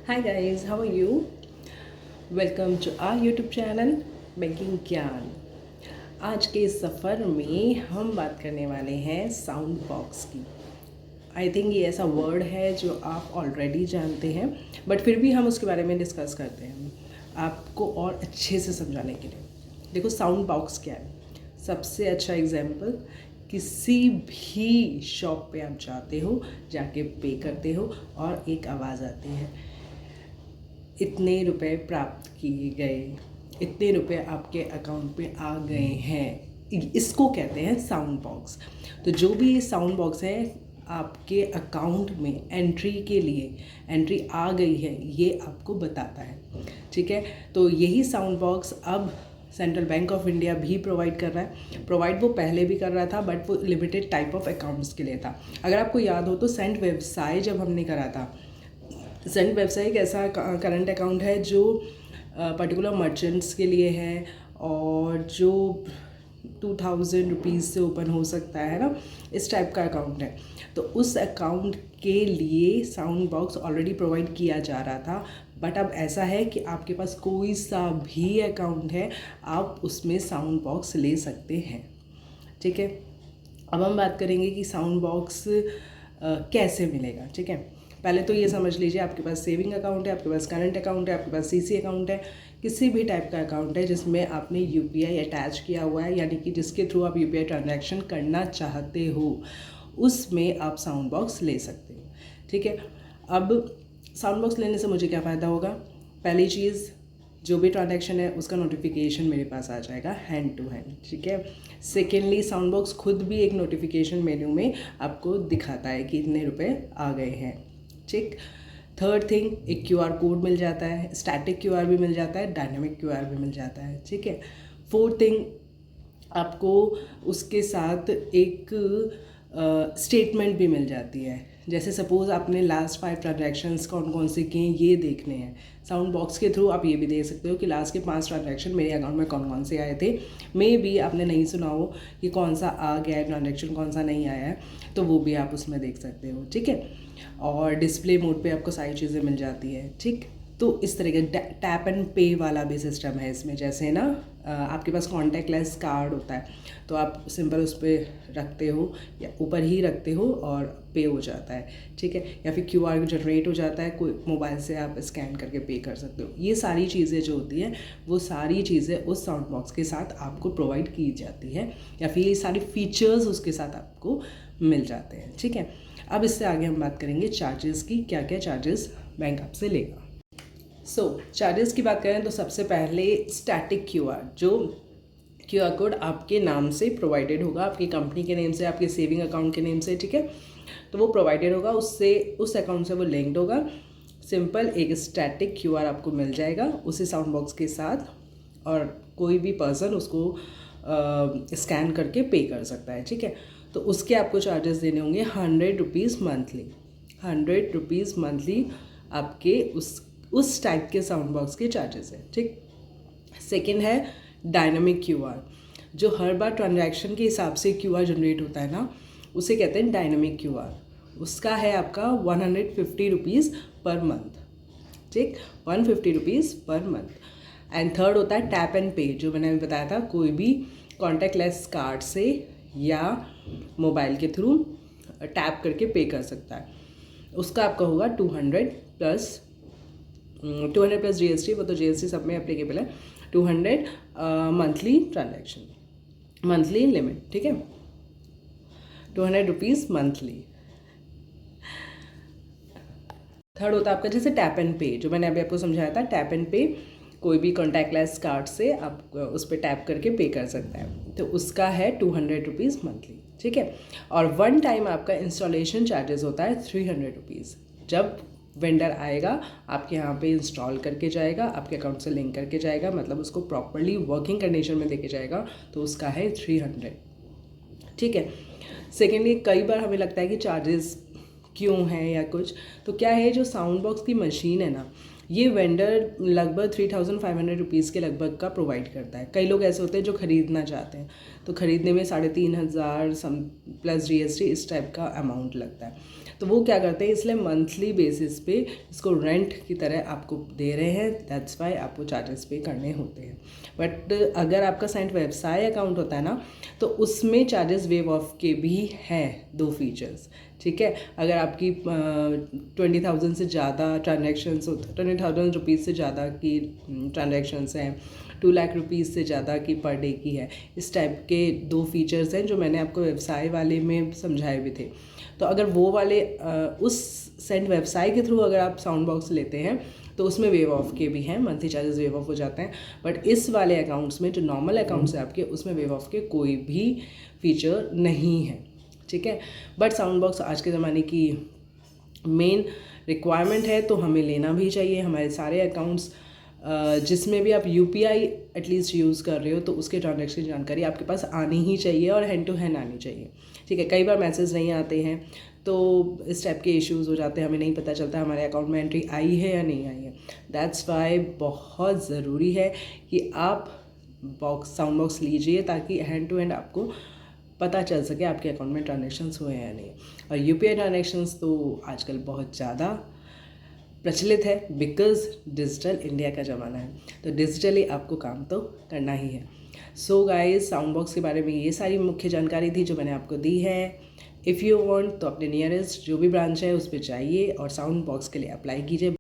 Hi guys, how are you? Welcome to our YouTube channel banking ज्ञान। आज के इस सफ़र में हम बात करने वाले हैं साउंड बॉक्स की। आई थिंक ये ऐसा वर्ड है जो आप ऑलरेडी जानते हैं, बट फिर भी हम उसके बारे में डिस्कस करते हैं आपको और अच्छे से समझाने के लिए। देखो, साउंड बॉक्स क्या है। सबसे अच्छा एग्जाम्पल, किसी भी शॉप पे आप जाते हो, जाके पे करते हो और एक आवाज़ आती है, इतने रुपए प्राप्त किए गए, इतने रुपए आपके अकाउंट पे आ गए हैं। इसको कहते हैं साउंड बॉक्स। तो जो भी ये साउंड बॉक्स है, आपके अकाउंट में एंट्री के लिए एंट्री आ गई है, ये आपको बताता है। ठीक है, तो यही साउंड बॉक्स अब सेंट्रल बैंक ऑफ इंडिया भी प्रोवाइड कर रहा है। प्रोवाइड वो पहले भी कर रहा था, बट वो लिमिटेड टाइप ऑफ अकाउंट्स के लिए था। अगर आपको याद हो तो सेंट व्यवसाय जब हमने करा था, सेंट व्यवसाय एक ऐसा करंट अकाउंट है जो पर्टिकुलर मर्चेंट्स के लिए है और जो 2000 रुपीज़ से ओपन हो सकता है ना, इस टाइप का अकाउंट है। तो उस अकाउंट के लिए साउंड बॉक्स ऑलरेडी प्रोवाइड किया जा रहा था, बट अब ऐसा है कि आपके पास कोई सा भी अकाउंट है, आप उसमें साउंड बॉक्स ले सकते हैं। ठीक है, अब हम बात करेंगे कि साउंड बॉक्स कैसे मिलेगा। ठीक है, पहले तो ये समझ लीजिए, आपके पास सेविंग अकाउंट है, आपके पास करंट अकाउंट है, आपके पास सीसी अकाउंट है, किसी भी टाइप का अकाउंट है जिसमें आपने यूपीआई अटैच किया हुआ है, यानी कि जिसके थ्रू आप यूपीआई ट्रांजैक्शन करना चाहते हो, उसमें आप साउंड बॉक्स ले सकते हो। ठीक है, अब साउंड बॉक्स लेने से मुझे क्या फ़ायदा होगा? पहली चीज़, जो भी ट्रांजैक्शन है उसका नोटिफिकेशन मेरे पास आ जाएगा हैंड टू हैंड। ठीक है, सेकेंडली, साउंड बॉक्स खुद भी एक नोटिफिकेशन मेन्यू में आपको दिखाता है कि इतने रुपए आ गए हैं। ठीक, थर्ड थिंग, एक क्यूआर कोड मिल जाता है, स्टैटिक क्यूआर भी मिल जाता है, डायनामिक क्यूआर भी मिल जाता है। ठीक है, फोर्थ थिंग, आपको उसके साथ एक स्टेटमेंट भी मिल जाती है। जैसे सपोज़ आपने लास्ट 5 ट्रांजैक्शंस कौन कौन से किए ये देखने हैं, साउंड बॉक्स के थ्रू आप ये भी देख सकते हो कि लास्ट के 5 ट्रांजैक्शन मेरे अकाउंट में कौन कौन से आए थे। मे भी आपने नहीं सुना हो कि कौन सा आ गया है ट्रांजैक्शन, कौन सा नहीं आया है, तो वो भी आप उसमें देख सकते हो। ठीक है, और डिस्प्ले मोड पे आपको सारी चीज़ें मिल जाती है। ठीक, तो इस तरह का टैप एंड पे वाला भी सिस्टम है इसमें। जैसे ना आपके पास कॉन्टैक्टलेस कार्ड होता है, तो आप सिंपल उस पर रखते हो या ऊपर ही रखते हो और पे हो जाता है। ठीक है, या फिर क्यूआर जनरेट हो जाता है, कोई मोबाइल से आप स्कैन करके पे कर सकते हो। ये सारी चीज़ें जो होती हैं, वो सारी चीज़ें उस साउंड बॉक्स के साथ आपको प्रोवाइड की जाती है, या फिर ये सारी फीचर्स उसके साथ आपको मिल जाते हैं। ठीक है, अब इससे आगे हम बात करेंगे चार्जेस की, क्या क्या चार्जेस बैंक आपसे लेगा। चार्जेस की बात करें तो सबसे पहले स्टैटिक क्यूआर, जो क्यूआर कोड आपके नाम से प्रोवाइडेड होगा, आपकी कंपनी के नेम से, आपके सेविंग अकाउंट के नेम से। ठीक है, तो वो प्रोवाइडेड होगा, उससे उस अकाउंट से वो लिंक्ड होगा। सिंपल एक स्टैटिक क्यूआर आपको मिल जाएगा उसी साउंड बॉक्स के साथ, और कोई भी पर्सन उसको स्कैन करके पे कर सकता है। ठीक है, तो उसके आपको चार्जेस देने होंगे 100 रुपीज़ मंथली। 100 रुपीज़ मंथली आपके उस टाइप के साउंड बॉक्स के चार्जेस है। ठीक, सेकंड है डायनामिक क्यूआर, जो हर बार ट्रांजैक्शन के हिसाब से क्यूआर जनरेट होता है ना, उसे कहते हैं डायनामिक क्यूआर। उसका है आपका 150 रुपीज़ पर मंथ। ठीक, 150 rupees per month. And third होता है टैप एंड पे, जो मैंने अभी बताया था, कोई भी कॉन्टैक्टलेस कार्ड से या मोबाइल के थ्रू टैप करके पे कर सकता है। उसका आपका होगा 200 प्लस जीएसटी, वो तो जीएसटी सब में एप्लीकेबल है। 200 मंथली ट्रांजैक्शन, मंथली लिमिट। ठीक है, 200 रुपीज़ मंथली। थर्ड होता है आपका जैसे टैप एंड पे, जो मैंने अभी आपको समझाया था, टैप एंड पे, कोई भी कॉन्टैक्टलेस कार्ड से आप उस पर टैप करके पे कर सकता है, तो उसका है 200 रुपीज़ मंथली। ठीक है, और वन टाइम आपका इंस्टॉलेशन चार्जेस होता है 300 रुपीज़। जब वेंडर आएगा, आपके यहाँ पे इंस्टॉल करके जाएगा, आपके अकाउंट से लिंक करके जाएगा, मतलब उसको प्रॉपरली वर्किंग कंडीशन में देके जाएगा, तो उसका है 300। ठीक है, सेकेंडली, कई बार हमें लगता है कि चार्जेस क्यों हैं या कुछ, तो क्या है, जो साउंड बॉक्स की मशीन है ना, ये वेंडर लगभग 3500 रुपीज़ के लगभग का प्रोवाइड करता है। कई लोग ऐसे होते हैं जो ख़रीदना चाहते हैं, तो ख़रीदने में 3500 सम प्लस जीएसटी इस टाइप का अमाउंट लगता है। तो वो क्या करते हैं, इसलिए मंथली बेसिस पे इसको रेंट की तरह आपको दे रहे हैं, दैट्स वाई आपको चार्जेस पे करने होते हैं। बट अगर आपका सेंट व्यवसाय अकाउंट होता है ना, तो उसमें चार्जेस वेव ऑफ के भी हैं 2 फीचर्स, ठीक है। अगर आपकी 20,000 से ज़्यादा ट्रांजेक्शन्स होते, 20,000 रुपीज़ से ज़्यादा की ट्रांजेक्शन्स हैं, 2 लाख रुपीज़ से ज़्यादा की पर डे की है, इस टाइप के 2 फीचर्स हैं जो मैंने आपको व्यवसाय वाले में समझाए भी थे। तो अगर वो वाले उस सेंट व्यवसाय के थ्रू अगर आप साउंड बॉक्स लेते हैं तो उसमें वेव ऑफ के भी हैं, मंथली चार्जेस वेव ऑफ हो जाते हैं। बट इस वाले अकाउंट्स में जो नॉर्मल अकाउंट्स है आपके, उसमें वेव ऑफ के कोई भी फीचर नहीं है, ठीक है। बट साउंड बॉक्स आज के ज़माने की मेन रिक्वायरमेंट है, तो हमें लेना भी चाहिए। हमारे सारे अकाउंट्स जिसमें भी आप यूपीआई एटलीस्ट यूज़ कर रहे हो तो उसके ट्रांजैक्शन जानकारी आपके पास आनी ही चाहिए और हैंड टू हैंड आनी चाहिए, ठीक है। कई बार मैसेज नहीं आते हैं तो इस टाइप के इश्यूज़ हो जाते हैं, हमें नहीं पता चलता हमारे अकाउंट में एंट्री आई है या नहीं आई है। दैट्स वाई बहुत ज़रूरी है कि आप साउंड बॉक्स लीजिए ताकि हैंड टू हैंड आपको पता चल सके आपके अकाउंट में ट्रांजैक्शंस हुए हैं या नहीं। और यूपीआई ट्रांजैक्शंस तो आजकल बहुत ज़्यादा प्रचलित है बिकॉज डिजिटल इंडिया का ज़माना है, तो डिजिटली आपको काम तो करना ही है। सो गाइस, साउंड बॉक्स के बारे में ये सारी मुख्य जानकारी थी जो मैंने आपको दी है। इफ़ यू वांट तो अपने नियरेस्ट जो भी ब्रांच है उस पर जाइए और साउंड बॉक्स के लिए अप्लाई कीजिए।